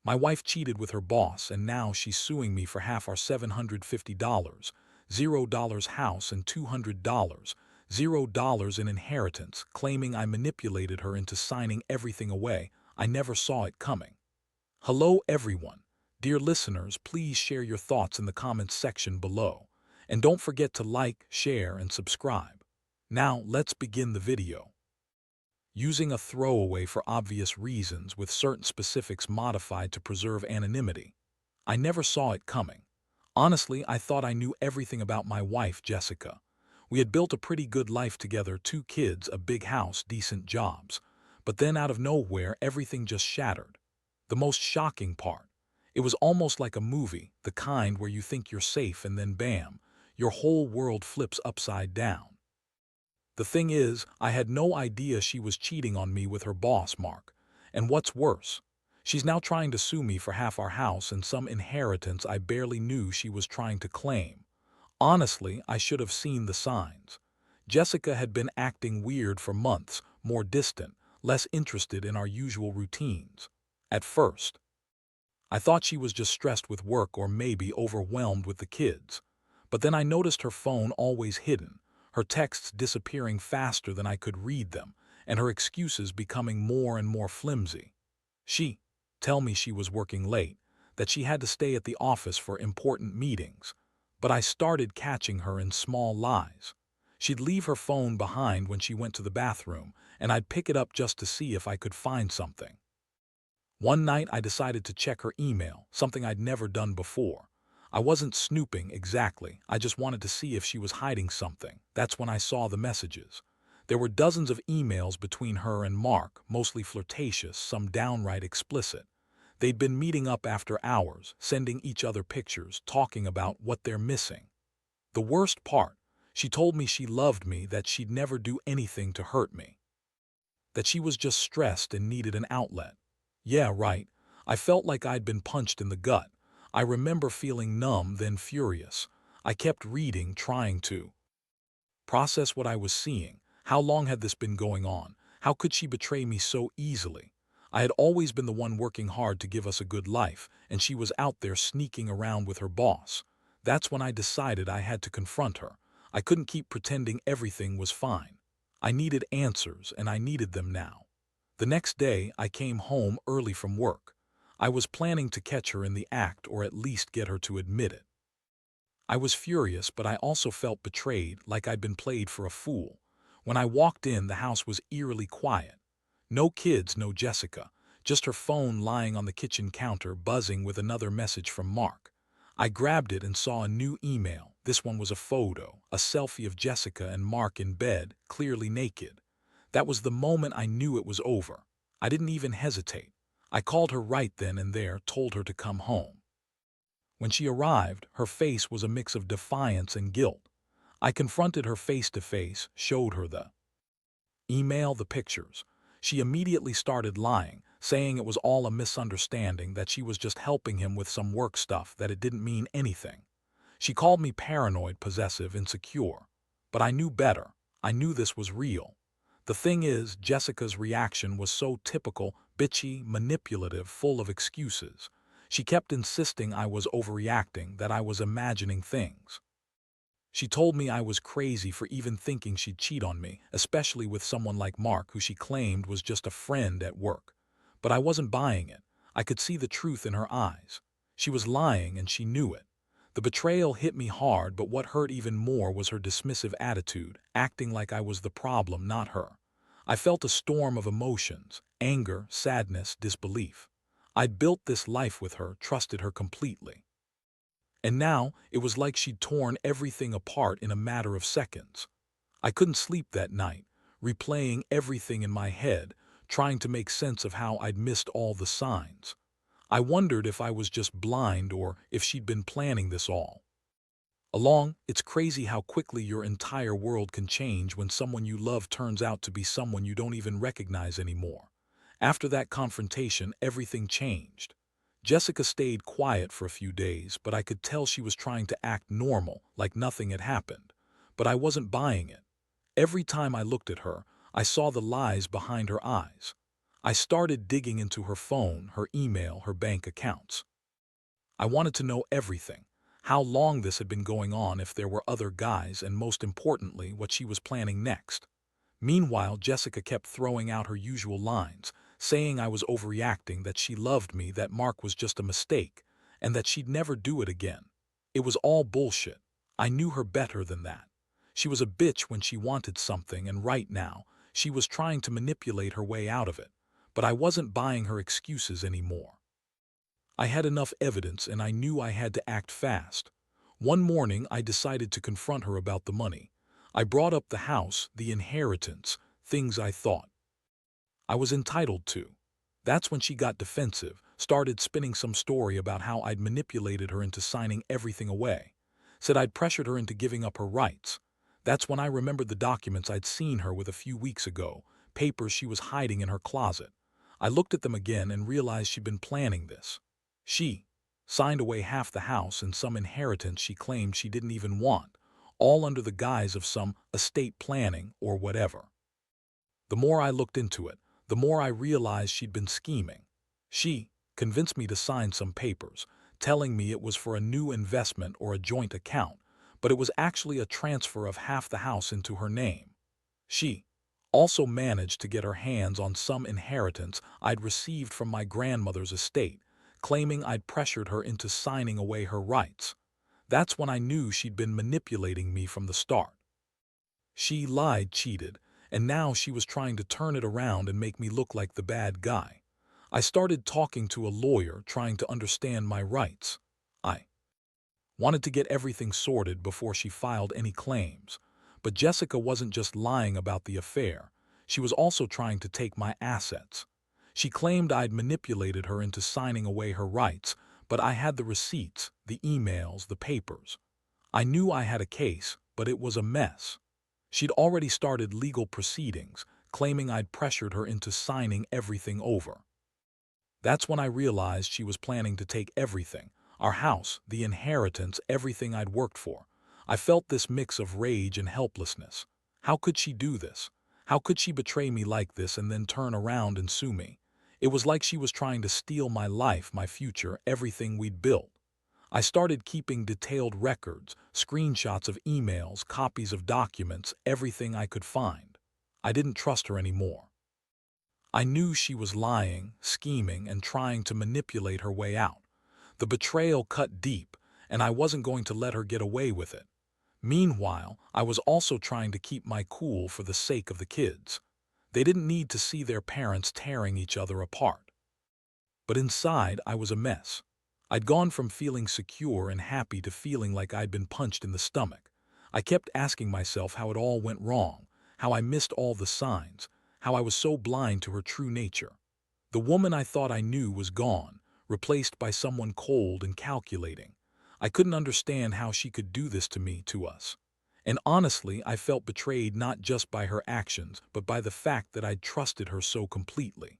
My wife cheated with her boss, and now she's suing me for half our $750, $0 house, and $200, $0 in inheritance, claiming I manipulated her into signing everything away. I never saw it coming. Hello, everyone. Dear listeners, please share your thoughts in the comments section below. And don't forget to like, share, and subscribe. Now, let's begin the video. Using a throwaway for obvious reasons with certain specifics modified to preserve anonymity. I never saw it coming. Honestly, I thought I knew everything about my wife, Jessica. We had built a pretty good life together, 2 kids, a big house, decent jobs. But then out of nowhere, everything just shattered. The most shocking part, it was almost like a movie, the kind where you think you're safe and then bam, your whole world flips upside down. The thing is, I had no idea she was cheating on me with her boss, Mark. And what's worse, she's now trying to sue me for half our house and some inheritance I barely knew she was trying to claim. Honestly, I should have seen the signs. Jessica had been acting weird for months, more distant, less interested in our usual routines. At first, I thought she was just stressed with work or maybe overwhelmed with the kids. But then I noticed her phone always hidden, her texts disappearing faster than I could read them, and her excuses becoming more and more flimsy. She tell me she was working late, that she had to stay at the office for important meetings. But I started catching her in small lies. She'd leave her phone behind when she went to the bathroom, and I'd pick it up just to see if I could find something. One night I decided to check her email, something I'd never done before. I wasn't snooping exactly, I just wanted to see if she was hiding something. That's when I saw the messages. There were dozens of emails between her and Mark, mostly flirtatious, some downright explicit. They'd been meeting up after hours, sending each other pictures, talking about what they're missing. The worst part, she told me she loved me, that she'd never do anything to hurt me. That she was just stressed and needed an outlet. Yeah, right. I felt like I'd been punched in the gut. I remember feeling numb, then furious. I kept reading, trying to process what I was seeing. How long had this been going on? How could she betray me so easily? I had always been the one working hard to give us a good life, and she was out there sneaking around with her boss. That's when I decided I had to confront her. I couldn't keep pretending everything was fine. I needed answers, and I needed them now. The next day, I came home early from work. I was planning to catch her in the act, or at least get her to admit it. I was furious, but I also felt betrayed, like I'd been played for a fool. When I walked in, the house was eerily quiet. No kids, no Jessica, just her phone lying on the kitchen counter, buzzing with another message from Mark. I grabbed it and saw a new email. This one was a photo, a selfie of Jessica and Mark in bed, clearly naked. That was the moment I knew it was over. I didn't even hesitate. I called her right then and there, told her to come home. When she arrived, her face was a mix of defiance and guilt. I confronted her face to face, showed her the email, the pictures. She immediately started lying, saying it was all a misunderstanding, that she was just helping him with some work stuff, that it didn't mean anything. She called me paranoid, possessive, insecure. But I knew better. I knew this was real. The thing is, Jessica's reaction was so typical, bitchy, manipulative, full of excuses. She kept insisting I was overreacting, that I was imagining things. She told me I was crazy for even thinking she'd cheat on me, especially with someone like Mark, who she claimed was just a friend at work. But I wasn't buying it. I could see the truth in her eyes. She was lying, and she knew it. The betrayal hit me hard, but what hurt even more was her dismissive attitude, acting like I was the problem, not her. I felt a storm of emotions: anger, sadness, disbelief. I'd built this life with her, trusted her completely. And now, it was like she'd torn everything apart in a matter of seconds. I couldn't sleep that night, replaying everything in my head, trying to make sense of how I'd missed all the signs. I wondered if I was just blind, or if she'd been planning this all along. It's crazy how quickly your entire world can change when someone you love turns out to be someone you don't even recognize anymore. After that confrontation, everything changed. Jessica stayed quiet for a few days, but I could tell she was trying to act normal, like nothing had happened. But I wasn't buying it. Every time I looked at her, I saw the lies behind her eyes. I started digging into her phone, her email, her bank accounts. I wanted to know everything, how long this had been going on, if there were other guys, and most importantly, what she was planning next. Meanwhile, Jessica kept throwing out her usual lines, saying I was overreacting, that she loved me, that Mark was just a mistake, and that she'd never do it again. It was all bullshit. I knew her better than that. She was a bitch when she wanted something, and right now, she was trying to manipulate her way out of it. But I wasn't buying her excuses anymore. I had enough evidence, and I knew I had to act fast. One morning, I decided to confront her about the money. I brought up the house, the inheritance, things I thought I was entitled to. That's when she got defensive, started spinning some story about how I'd manipulated her into signing everything away. Said I'd pressured her into giving up her rights. That's when I remembered the documents I'd seen her with a few weeks ago, papers she was hiding in her closet. I looked at them again and realized she'd been planning this. She signed away half the house and some inheritance she claimed she didn't even want, all under the guise of some estate planning or whatever. The more I looked into it, the more I realized she'd been scheming. She convinced me to sign some papers, telling me it was for a new investment or a joint account, but it was actually a transfer of half the house into her name. She also managed to get her hands on some inheritance I'd received from my grandmother's estate, claiming I'd pressured her into signing away her rights. That's when I knew she'd been manipulating me from the start. She lied, cheated, and now she was trying to turn it around and make me look like the bad guy. I started talking to a lawyer, trying to understand my rights. I wanted to get everything sorted before she filed any claims. But Jessica wasn't just lying about the affair. She was also trying to take my assets. She claimed I'd manipulated her into signing away her rights, but I had the receipts, the emails, the papers. I knew I had a case, but it was a mess. She'd already started legal proceedings, claiming I'd pressured her into signing everything over. That's when I realized she was planning to take everything, our house, the inheritance, everything I'd worked for. I felt this mix of rage and helplessness. How could she do this? How could she betray me like this and then turn around and sue me? It was like she was trying to steal my life, my future, everything we'd built. I started keeping detailed records, screenshots of emails, copies of documents, everything I could find. I didn't trust her anymore. I knew she was lying, scheming, and trying to manipulate her way out. The betrayal cut deep, and I wasn't going to let her get away with it. Meanwhile, I was also trying to keep my cool for the sake of the kids. They didn't need to see their parents tearing each other apart. But inside, I was a mess. I'd gone from feeling secure and happy to feeling like I'd been punched in the stomach. I kept asking myself how it all went wrong, how I missed all the signs, how I was so blind to her true nature. The woman I thought I knew was gone, replaced by someone cold and calculating. I couldn't understand how she could do this to me, to us. And honestly, I felt betrayed not just by her actions, but by the fact that I'd trusted her so completely.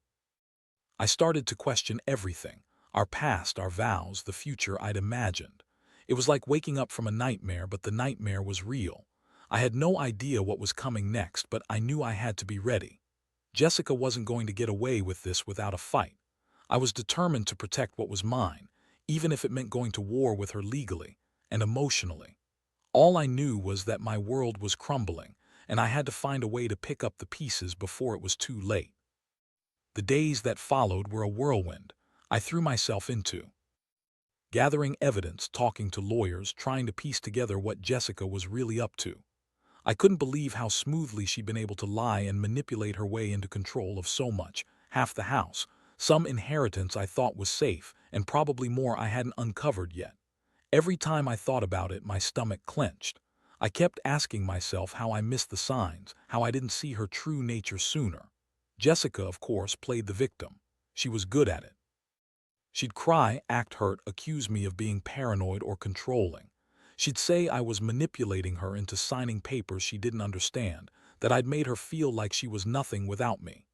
I started to question everything, our past, our vows, the future I'd imagined. It was like waking up from a nightmare, but the nightmare was real. I had no idea what was coming next, but I knew I had to be ready. Jessica wasn't going to get away with this without a fight. I was determined to protect what was mine, even if it meant going to war with her legally and emotionally. All I knew was that my world was crumbling, and I had to find a way to pick up the pieces before it was too late. The days that followed were a whirlwind. I threw myself into gathering evidence, talking to lawyers, trying to piece together what Jessica was really up to. I couldn't believe how smoothly she'd been able to lie and manipulate her way into control of so much, half the house, some inheritance I thought was safe, and probably more I hadn't uncovered yet. Every time I thought about it, my stomach clenched. I kept asking myself how I missed the signs, how I didn't see her true nature sooner. Jessica, of course, played the victim. She was good at it. She'd cry, act hurt, accuse me of being paranoid or controlling. She'd say I was manipulating her into signing papers she didn't understand, that I'd made her feel like she was nothing without me.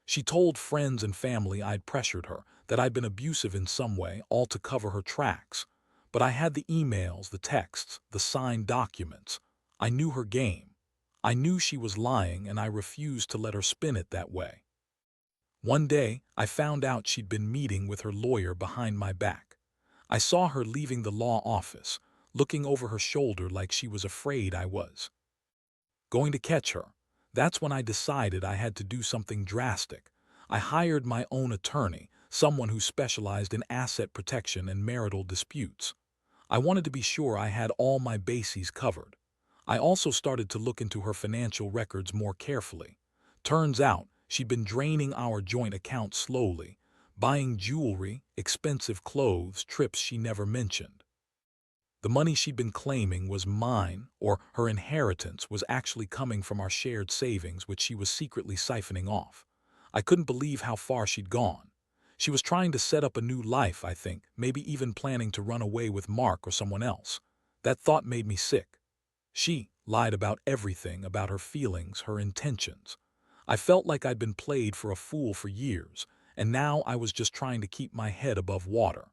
She told friends and family I'd pressured her, that I'd been abusive in some way, all to cover her tracks. But I had the emails, the texts, the signed documents. I knew her game. I knew she was lying, and I refused to let her spin it that way. One day, I found out she'd been meeting with her lawyer behind my back. I saw her leaving the law office, looking over her shoulder like she was afraid I was going to catch her. That's when I decided I had to do something drastic. I hired my own attorney, someone who specialized in asset protection and marital disputes. I wanted to be sure I had all my bases covered. I also started to look into her financial records more carefully. Turns out, she'd been draining our joint account slowly, buying jewelry, expensive clothes, trips she never mentioned. The money she'd been claiming was mine, or her inheritance was actually coming from our shared savings, which she was secretly siphoning off. I couldn't believe how far she'd gone. She was trying to set up a new life, I think, maybe even planning to run away with Mark or someone else. That thought made me sick. She lied about everything, about her feelings, her intentions. I felt like I'd been played for a fool for years, and now I was just trying to keep my head above water.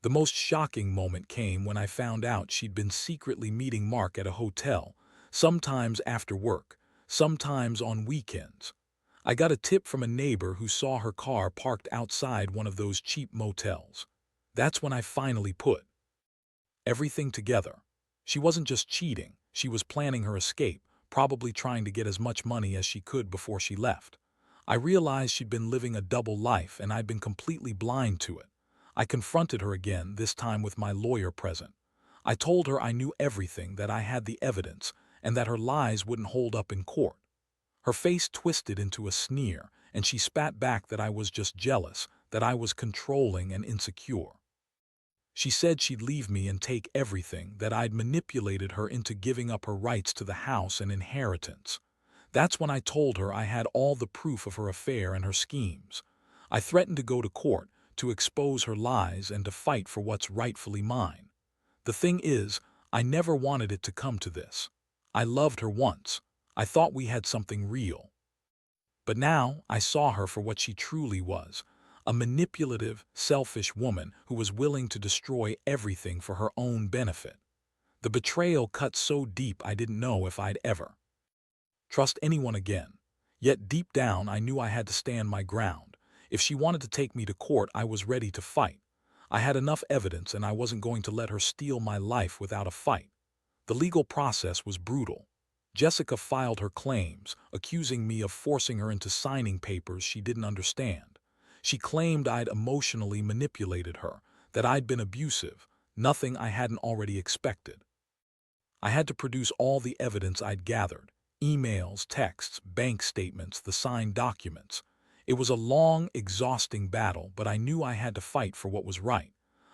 The most shocking moment came when I found out she'd been secretly meeting Mark at a hotel, sometimes after work, sometimes on weekends. I got a tip from a neighbor who saw her car parked outside one of those cheap motels. That's when I finally put everything together. She wasn't just cheating, she was planning her escape, probably trying to get as much money as she could before she left. I realized she'd been living a double life and I'd been completely blind to it. I confronted her again, this time with my lawyer present. I told her I knew everything, that I had the evidence, and that her lies wouldn't hold up in court. Her face twisted into a sneer, and she spat back that I was just jealous, that I was controlling and insecure. She said she'd leave me and take everything, that I'd manipulated her into giving up her rights to the house and inheritance. That's when I told her I had all the proof of her affair and her schemes. I threatened to go to court, to expose her lies and to fight for what's rightfully mine. The thing is, I never wanted it to come to this. I loved her once. I thought we had something real. But now I saw her for what she truly was, a manipulative, selfish woman who was willing to destroy everything for her own benefit. The betrayal cut so deep I didn't know if I'd ever trust anyone again. Yet deep down I knew I had to stand my ground. If she wanted to take me to court, I was ready to fight. I had enough evidence and I wasn't going to let her steal my life without a fight. The legal process was brutal. Jessica filed her claims, accusing me of forcing her into signing papers she didn't understand. She claimed I'd emotionally manipulated her, that I'd been abusive, nothing I hadn't already expected. I had to produce all the evidence I'd gathered: emails, texts, bank statements, the signed documents. It was a long, exhausting battle, but I knew I had to fight for what was right.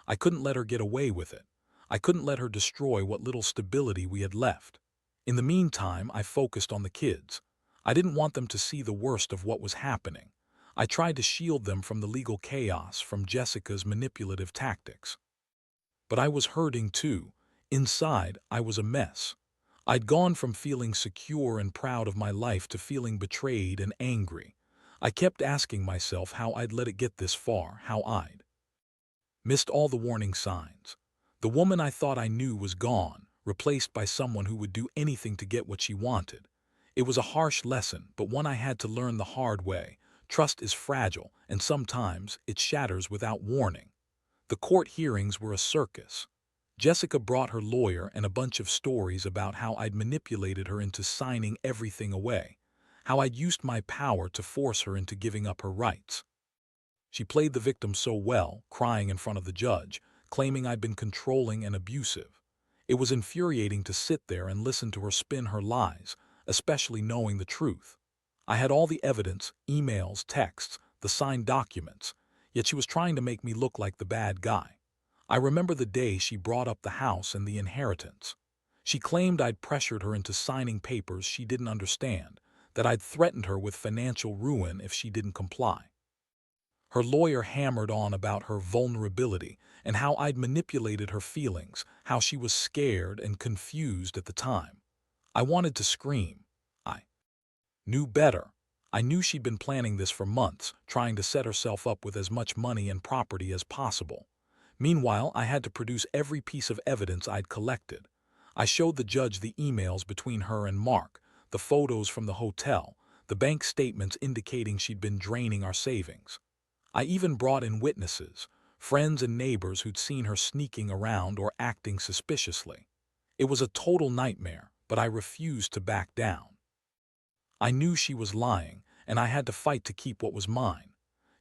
I couldn't let her get away with it. I couldn't let her destroy what little stability we had left. In the meantime, I focused on the kids. I didn't want them to see the worst of what was happening. I tried to shield them from the legal chaos, from Jessica's manipulative tactics. But I was hurting too. Inside, I was a mess. I'd gone from feeling secure and proud of my life to feeling betrayed and angry. I kept asking myself how I'd let it get this far, how I'd missed all the warning signs. The woman I thought I knew was gone, replaced by someone who would do anything to get what she wanted. It was a harsh lesson, but one I had to learn the hard way. Trust is fragile, and sometimes it shatters without warning. The court hearings were a circus. Jessica brought her lawyer and a bunch of stories about how I'd manipulated her into signing everything away, how I'd used my power to force her into giving up her rights. She played the victim so well, crying in front of the judge, claiming I'd been controlling and abusive. It was infuriating to sit there and listen to her spin her lies, especially knowing the truth. I had all the evidence, emails, texts, the signed documents, yet she was trying to make me look like the bad guy. I remember the day she brought up the house and the inheritance. She claimed I'd pressured her into signing papers she didn't understand, that I'd threatened her with financial ruin if she didn't comply. Her lawyer hammered on about her vulnerability and how I'd manipulated her feelings, how she was scared and confused at the time. I wanted to scream. I knew better. I knew she'd been planning this for months, trying to set herself up with as much money and property as possible. Meanwhile, I had to produce every piece of evidence I'd collected. I showed the judge the emails between her and Mark, the photos from the hotel, the bank statements indicating she'd been draining our savings. I even brought in witnesses, friends and neighbors who'd seen her sneaking around or acting suspiciously. It was a total nightmare, but I refused to back down. I knew she was lying, and I had to fight to keep what was mine.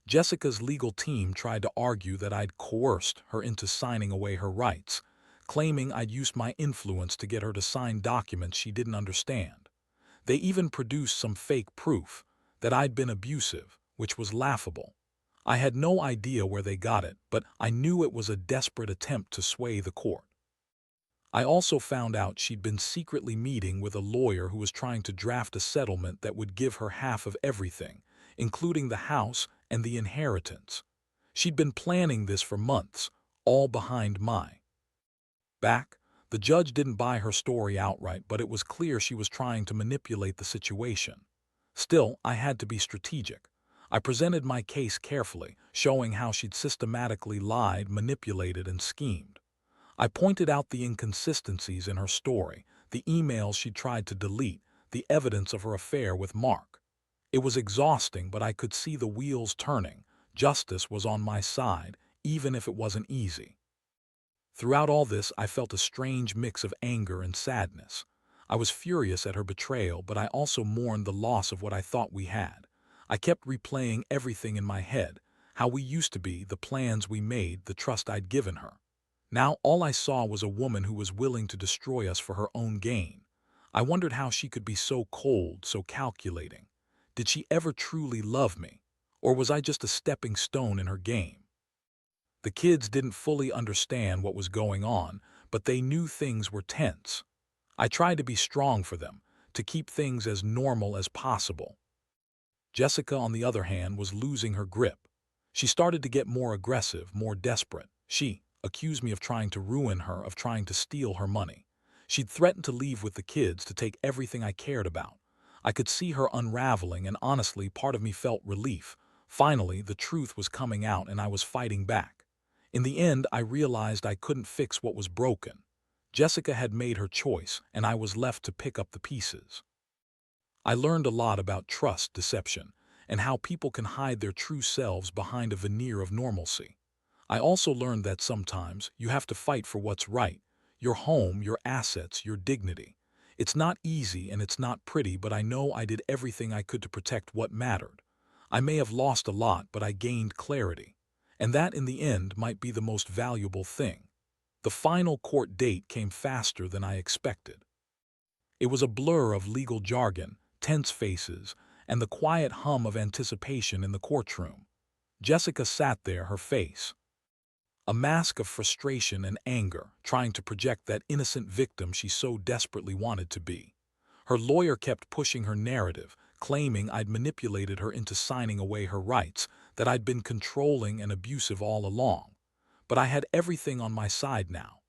Jessica's legal team tried to argue that I'd coerced her into signing away her rights, claiming I'd used my influence to get her to sign documents she didn't understand. They even produced some fake proof that I'd been abusive, which was laughable. I had no idea where they got it, but I knew it was a desperate attempt to sway the court. I also found out she'd been secretly meeting with a lawyer who was trying to draft a settlement that would give her half of everything, including the house and the inheritance. She'd been planning this for months, all behind my back. The judge didn't buy her story outright, but it was clear she was trying to manipulate the situation. Still, I had to be strategic. I presented my case carefully, showing how she'd systematically lied, manipulated, and schemed. I pointed out the inconsistencies in her story, the emails she tried to delete, the evidence of her affair with Mark. It was exhausting, but I could see the wheels turning. Justice was on my side, even if it wasn't easy. Throughout all this, I felt a strange mix of anger and sadness. I was furious at her betrayal, but I also mourned the loss of what I thought we had. I kept replaying everything in my head, how we used to be, the plans we made, the trust I'd given her. Now all I saw was a woman who was willing to destroy us for her own gain. I wondered how she could be so cold, so calculating. Did she ever truly love me? Or was I just a stepping stone in her game? The kids didn't fully understand what was going on, but they knew things were tense. I tried to be strong for them, to keep things as normal as possible. Jessica, on the other hand, was losing her grip. She started to get more aggressive, more desperate. She accused me of trying to ruin her, of trying to steal her money. She'd threatened to leave with the kids, to take everything I cared about. I could see her unraveling, and honestly, part of me felt relief. Finally, the truth was coming out, and I was fighting back. In the end, I realized I couldn't fix what was broken. Jessica had made her choice, and I was left to pick up the pieces. I learned a lot about trust, deception, and how people can hide their true selves behind a veneer of normalcy. I also learned that sometimes you have to fight for what's right, your home, your assets, your dignity. It's not easy and it's not pretty, but I know I did everything I could to protect what mattered. I may have lost a lot, but I gained clarity. And that, in the end, might be the most valuable thing. The final court date came faster than I expected. It was a blur of legal jargon, tense faces, and the quiet hum of anticipation in the courtroom. Jessica sat there, her face a mask of frustration and anger, trying to project that innocent victim she so desperately wanted to be. Her lawyer kept pushing her narrative, claiming I'd manipulated her into signing away her rights, that I'd been controlling and abusive all along. But I had everything on my side now.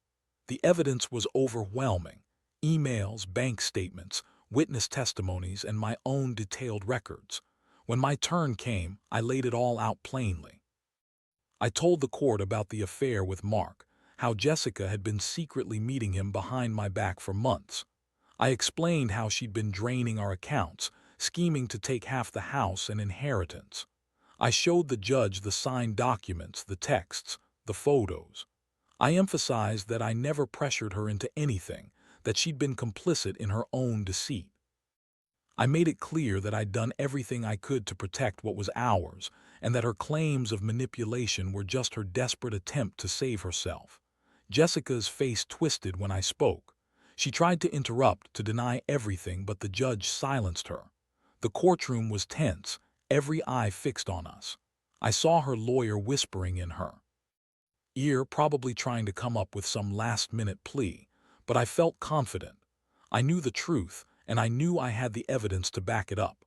The evidence was overwhelming: emails, bank statements, witness testimonies, and my own detailed records. When my turn came, I laid it all out plainly. I told the court about the affair with Mark, how Jessica had been secretly meeting him behind my back for months. I explained how she'd been draining our accounts, scheming to take half the house and inheritance. I showed the judge the signed documents, the texts, the photos. I emphasized that I never pressured her into anything, that she'd been complicit in her own deceit. I made it clear that I'd done everything I could to protect what was ours, and that her claims of manipulation were just her desperate attempt to save herself. Jessica's face twisted when I spoke. She tried to interrupt, to deny everything, but the judge silenced her. The courtroom was tense, every eye fixed on us. I saw her lawyer whispering in her ear, probably trying to come up with some last-minute plea, but I felt confident. I knew the truth, and I knew I had the evidence to back it up.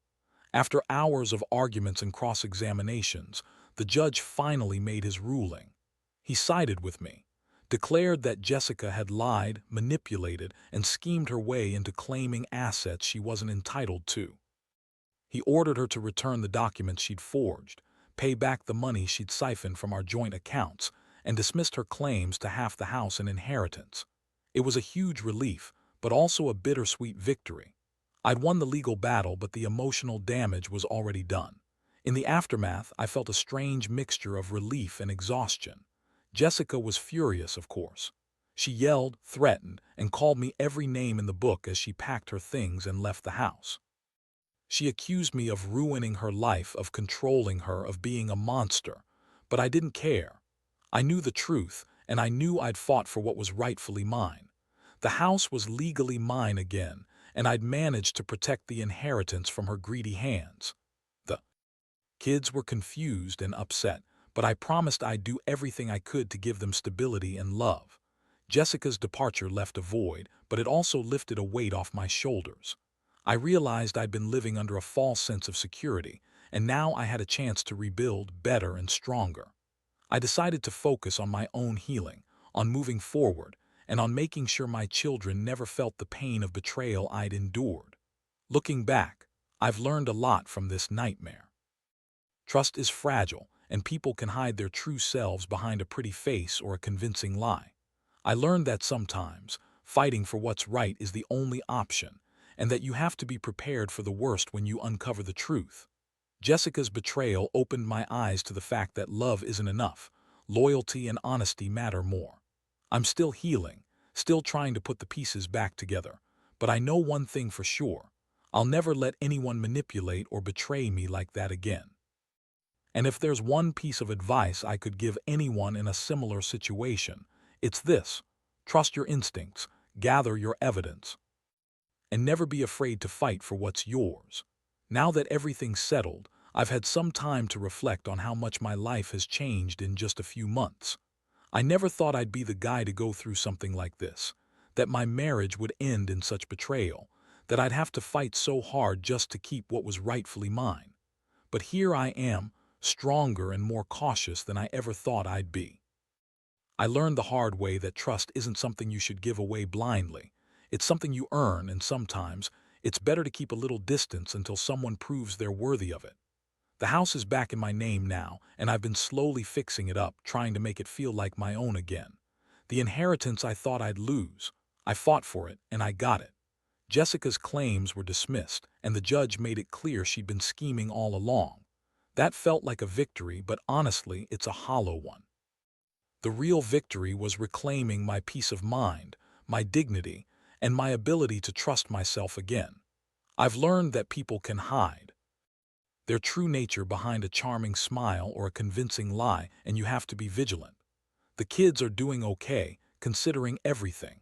After hours of arguments and cross-examinations, the judge finally made his ruling. He sided with me, declared that Jessica had lied, manipulated, and schemed her way into claiming assets she wasn't entitled to. He ordered her to return the documents she'd forged, pay back the money she'd siphoned from our joint accounts, and dismissed her claims to half the house and inheritance. It was a huge relief, but also a bittersweet victory. I'd won the legal battle, but the emotional damage was already done. In the aftermath, I felt a strange mixture of relief and exhaustion. Jessica was furious, of course. She yelled, threatened, and called me every name in the book as she packed her things and left the house. She accused me of ruining her life, of controlling her, of being a monster. But I didn't care. I knew the truth, and I knew I'd fought for what was rightfully mine. The house was legally mine again, and I'd managed to protect the inheritance from her greedy hands. The kids were confused and upset, but I promised I'd do everything I could to give them stability and love. Jessica's departure left a void, but it also lifted a weight off my shoulders. I realized I'd been living under a false sense of security, and now I had a chance to rebuild better and stronger. I decided to focus on my own healing, on moving forward, and on making sure my children never felt the pain of betrayal I'd endured. Looking back, I've learned a lot from this nightmare. Trust is fragile, and people can hide their true selves behind a pretty face or a convincing lie. I learned that sometimes, fighting for what's right is the only option, and that you have to be prepared for the worst when you uncover the truth. Jessica's betrayal opened my eyes to the fact that love isn't enough. Loyalty and honesty matter more. I'm still healing, still trying to put the pieces back together, but I know one thing for sure. I'll never let anyone manipulate or betray me like that again. And if there's one piece of advice I could give anyone in a similar situation, it's this: trust your instincts, gather your evidence, and never be afraid to fight for what's yours. Now that everything's settled, I've had some time to reflect on how much my life has changed in just a few months. I never thought I'd be the guy to go through something like this, that my marriage would end in such betrayal, that I'd have to fight so hard just to keep what was rightfully mine. But here I am, stronger and more cautious than I ever thought I'd be. I learned the hard way that trust isn't something you should give away blindly. It's something you earn, and sometimes it's better to keep a little distance until someone proves they're worthy of it. The house is back in my name now, and I've been slowly fixing it up, trying to make it feel like my own again. The inheritance I thought I'd lose, I fought for it, and I got it. Jessica's claims were dismissed, and the judge made it clear she'd been scheming all along. That felt like a victory, but honestly, it's a hollow one. The real victory was reclaiming my peace of mind, my dignity, and my ability to trust myself again. I've learned that people can hide their true nature behind a charming smile or a convincing lie, and you have to be vigilant. The kids are doing okay, considering everything.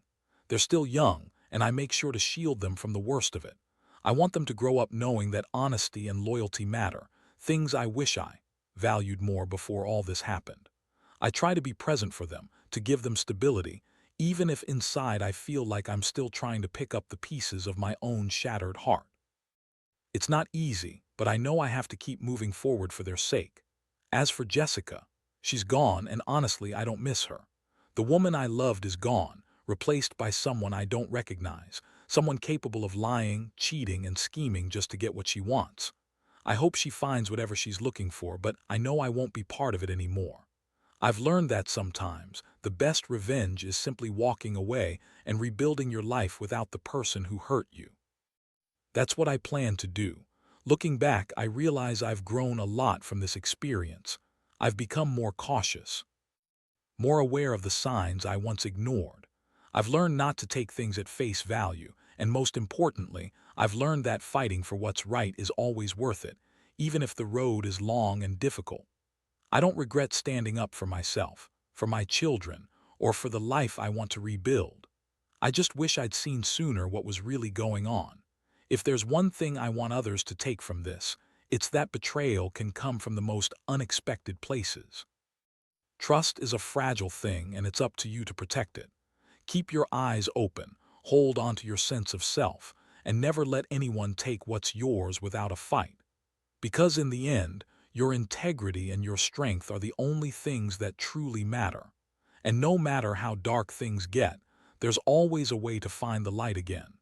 They're still young, and I make sure to shield them from the worst of it. I want them to grow up knowing that honesty and loyalty matter, things I wish I valued more before all this happened. I try to be present for them, to give them stability, even if inside I feel like I'm still trying to pick up the pieces of my own shattered heart. It's not easy, but I know I have to keep moving forward for their sake. As for Jessica, she's gone, and honestly, I don't miss her. The woman I loved is gone, replaced by someone I don't recognize, someone capable of lying, cheating, and scheming just to get what she wants. I hope she finds whatever she's looking for, but I know I won't be part of it anymore. I've learned that sometimes the best revenge is simply walking away and rebuilding your life without the person who hurt you. That's what I plan to do. Looking back, I realize I've grown a lot from this experience. I've become more cautious, more aware of the signs I once ignored. I've learned not to take things at face value, and most importantly, I've learned that fighting for what's right is always worth it, even if the road is long and difficult. I don't regret standing up for myself, for my children, or for the life I want to rebuild. I just wish I'd seen sooner what was really going on. If there's one thing I want others to take from this, it's that betrayal can come from the most unexpected places. Trust is a fragile thing, and it's up to you to protect it. Keep your eyes open, hold on to your sense of self, and never let anyone take what's yours without a fight. Because in the end, your integrity and your strength are the only things that truly matter. And no matter how dark things get, there's always a way to find the light again.